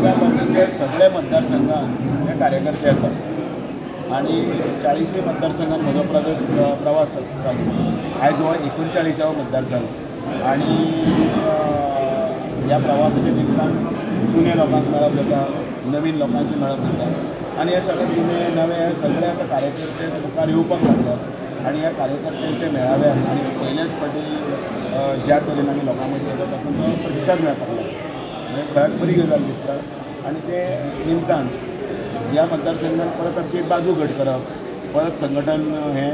गोव्या लोकांचे सगळे मतदारसंघात हे कार्यकर्ते आसात आणि 40 मतदारसंघात म्हजो प्रवास आसा. आयज हो 39वा मतदारसंघ आणि ह्या प्रवासाच्या निमतान जुने लोकांक मेळप जाता, नवीन लोकांची मेळप जाता आणि हे सगळे जुने नवे हे सगळे आता कार्यकर्ते मुखार येवपाक लागल्यात आणि ह्या कार्यकर्त्यांचे मेळावे आणि पहिल्याच फावटी ज्या तरेन आमी लोकां मदीं येता तातूंत प्रतिसाद मेळपाक लागला. म्हणजे खऱ्याच बरी गजाल दिसता आणि ते निमतान ह्या मतदारसंघात परत आमची एक बाजू घट करप, परत संघटन हें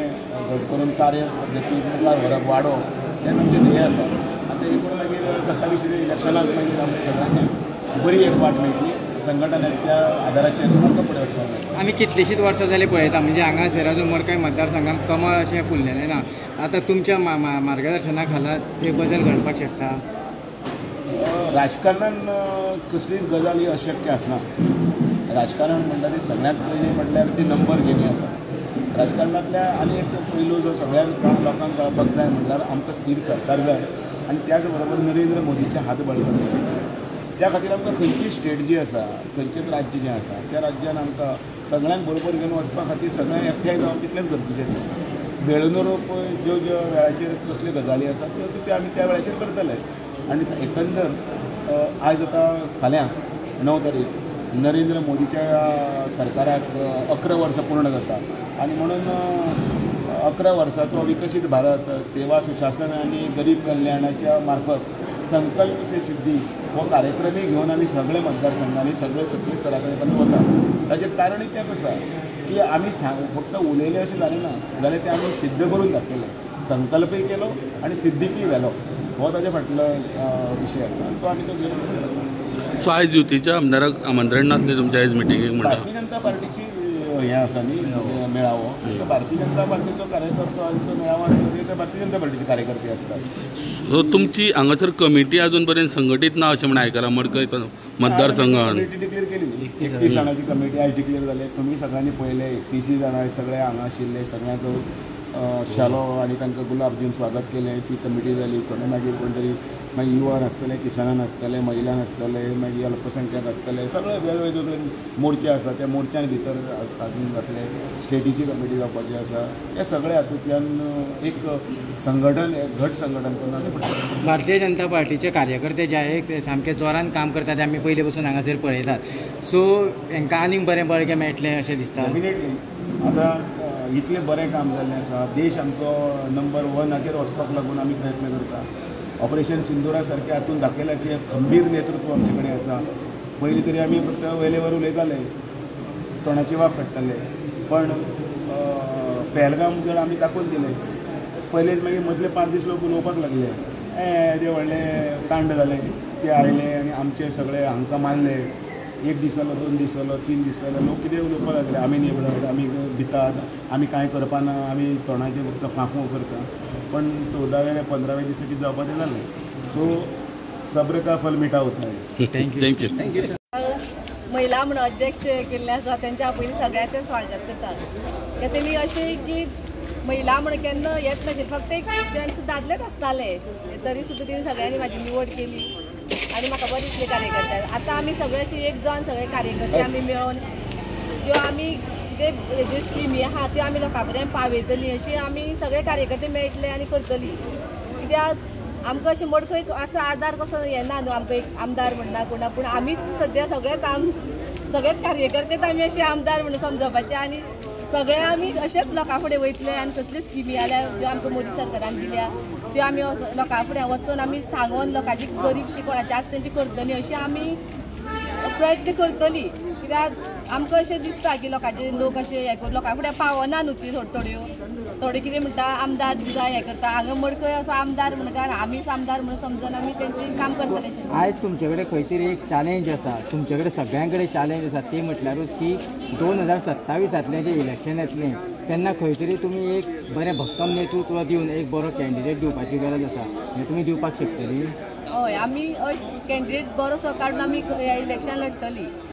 घट करून कार्य पद्दती मुखार व्हरप, वाडोवप हें आमचें ध्येय आसा. आतां एकूण मागीर 27 इलेक्शनाक मागीर आमच्या सगळ्यांची बरी एक वाट मेळटली. संघटनाच्या आदाराचेर आमकां फुडें वचपाक मेळटा. आमी कितलीशींच वर्सां जालीं पळयता, म्हणजे हांगासर अजून मडकय मतदारसंघात कमळ अशें फुललेलें ना. आतां तुमच्या मार्गदर्शना खाला एक बदल घडपाक शकता? राजकारणान कसलीच गजाल ही अशक्य आसना. राजकारण म्हणटा ती सगळ्यांत पयलीं म्हटल्यार ती नंबर गेमी आसा. राजकारणांतल्या आनी एक पयलू जो सगळ्यांक लोकांक कळपाक जाय म्हटल्यार आमकां स्थिर सरकार जाय आनी त्याच बरोबर नरेंद्र मोदीचे हात बळकट जाय. त्या खातीर आमकां खंयची स्टेट जी आसा, खंयचेंच राज्य जें आसा त्या राज्यान आमकां सगळ्यांक बरोबर घेवन वचपा खातीर सगळ्यांक एकठांय जावप तितलेंच गरजेचें आसा. बेळनूर ज्यो ज्यो वेळाचेर कसल्यो गजाली आसा त्यो आमी त्या वेळाचेर करतले आनी एकंदर आयज आतां फाल्यां 9 तारीख नरेंद्र मोदीच्या सरकाराक 11 वर्सां पूर्ण जाता आनी म्हणून 11 वर्सांचो विकसीत भारत सेवा सुशासन आनी गरीब कल्याणाच्या मार्फत संकल्प से सिद्धी हो कार्यक्रमय घेवन आमी सगळे मतदारसंघांनी सगळे सकयल स्तरा कडेन वता. ताचें कारणय तेंच आसा की आमी फक्त उलयलें अशें जालें ना, जाल्यार तें आमी सिद्ध करून दाखयलें. संकल्पय केलो आनी सिद्धीकय व्हेलो हो ताचे फाटलो विशय आसा आनी तो आमी तो घेवन. सो आयज युतीच्या आमदाराक आमंत्रण नासलें तुमच्या आयज मिटिंगेक म्हणटा? भारतीय जनता पार्टीची हें आसा न्ही मेळावो, तो भारतीय जनता पार्टीचो कार्यकर्त्यांचो मेळावो आसता ते भारतीय जनता पार्टीचे कार्यकर्ते आसतात. सो तुमची हांगासर कमिटी अजून पर्यंत संघटीत ना अशें म्हण आयकलां मडकय मतदारसंघान? कमिटी डिक्लेअर केली, 31 जाणांची कमिटी आयज डिक्लेअर जाले. तुमी सगळ्यांनी पळयले 31 जाणां सगळे हांगा आशिल्ले, सगळ्यांचो शालो आनी तांकां गुलाब दिवन स्वागत केलें. ती कमिटी जाली. थोडे मागीर कोण तरी मागीर युवान आसतले, किसानान आसतले, महिलान आसतले, मागीर अल्पसंख्याक आसतले, सगळे वेगवेगळे मोर्चे आसा त्या मोर्चान भितर आजून जातले. स्टेटीची कमिटी जावपाची आसा. हे सगळे हातूंतल्यान एक संघटन घट संघटन करून आमी फुडें. भारतीय जनता पार्टीचे कार्यकर्ते जे आहे ते सामके जोरान काम करतात ते आमी पयले पासून हांगासर पळयतात. सो हांकां आनीक बरें बळगें मेळटलें अशें दिसता? डेफिनेटली. आतां इतलें बरें काम जाल्लें आसा. देश आमचो नंबर 1 वचपाक लागून आमी प्रयत्न करता. ऑपरेशन सिंदुरा सारकें हातूंत दाखयलां की खंबीर नेतृत्व आमचे कडेन आसा. पयलीं तरी आमी फक्त वेलेवर उलयताले, तोंडाची वाफ काडटाले, पण पहलगाम जर आमी दाखोवन दिले. पयलेच मागीर मदले 5 दीस लोक उलोवपाक लागले, ते व्हडलें कांड जालें, ते आयले आनी आमचे सगळे हांकां मारले. 1 दीस जालो, 2 दीस जालो, 3 दीस जालो, लोक कितें उलोवपाक लागले, आमी निवडट, आमी भितात, आमी कांय करपाना, आमी तोंडाचे फक्त फांफू करता. पण 14व्या 15व्या दिसा कितें जावपाक तें जालें. सो सब्र का फल मिठा होता है. थँक्यू. महिला म्हणून अध्यक्ष केल्ले आसा त्यांच्या पयलीं सगळ्यांचें स्वागत करतात. तेणी अशें की महिला म्हणून केन्ना येत नाशिल्ले, फक्त एक जेंट्स दादलेच आसताले, तरी सुद्दां तेणी सगळ्यांनी म्हाजी निवड केली आनी म्हाका बरें दिसलें कार्यकर्त्यां. आतां आमी सगळे अशे एक जावन सगळे कार्यकर्ते आमी मेळोन ज्यो आमी कितें ज्यो स्किमी आहा त्यो आमी लोकां पर्यंत पावयतलीं अशी आमी सगळे कार्यकर्ते मेळटले आनी करतलीं. कित्याक आमकां अशें मडकय असो आदार कसो येना न्हू, आमकां एक आमदार म्हणना कोणा, पूण आमी सद्या सगळेच कार्यकर्तेच आमी अशे आमदार म्हणून समजपाचे आनी सगळे आमी अशेंच लोकां फुडें वयतले आनी कसल्यो स्किमी आल्या ज्यो आमकां मोदी सरकारान दिल्या त्यो आमी लोकां फुडें वचून आमी सांगून लोकांची गरीबशी कोणाची आसा तेंची करतलीं अशी आमी प्रयत्न करतलीं. कित्याक आमकां अशें दिसता की लोकांचे लोक अशे हें करून लोकां फुडें पावना न्हू ती थोड्यो कितें म्हणटा आमदार जाय हें करता. हांगा मडकय असो आमदार म्हणून काय आमीच आमदार म्हणून समजून आमी तेंचें काम करतले अशें. आयज तुमचे कडेन खंय तरी एक चॅलेंज आसा, तुमचे कडेन सगळ्यां कडेन चॅलेंज आसा, ती म्हटल्यारूच की 2027 जें इलेक्शन येतलें तेन्ना खंय तरी तुमी एक बरें भक्कम नेतृत्व दिवन एक बरो कॅन्डिडेट दिवपाची गरज आसा. हें तुमी दिवपाक शकतलीं? हय, आमी कॅन्डिडेट बरोसो काडून आमी इलेक्शन लडटलीं.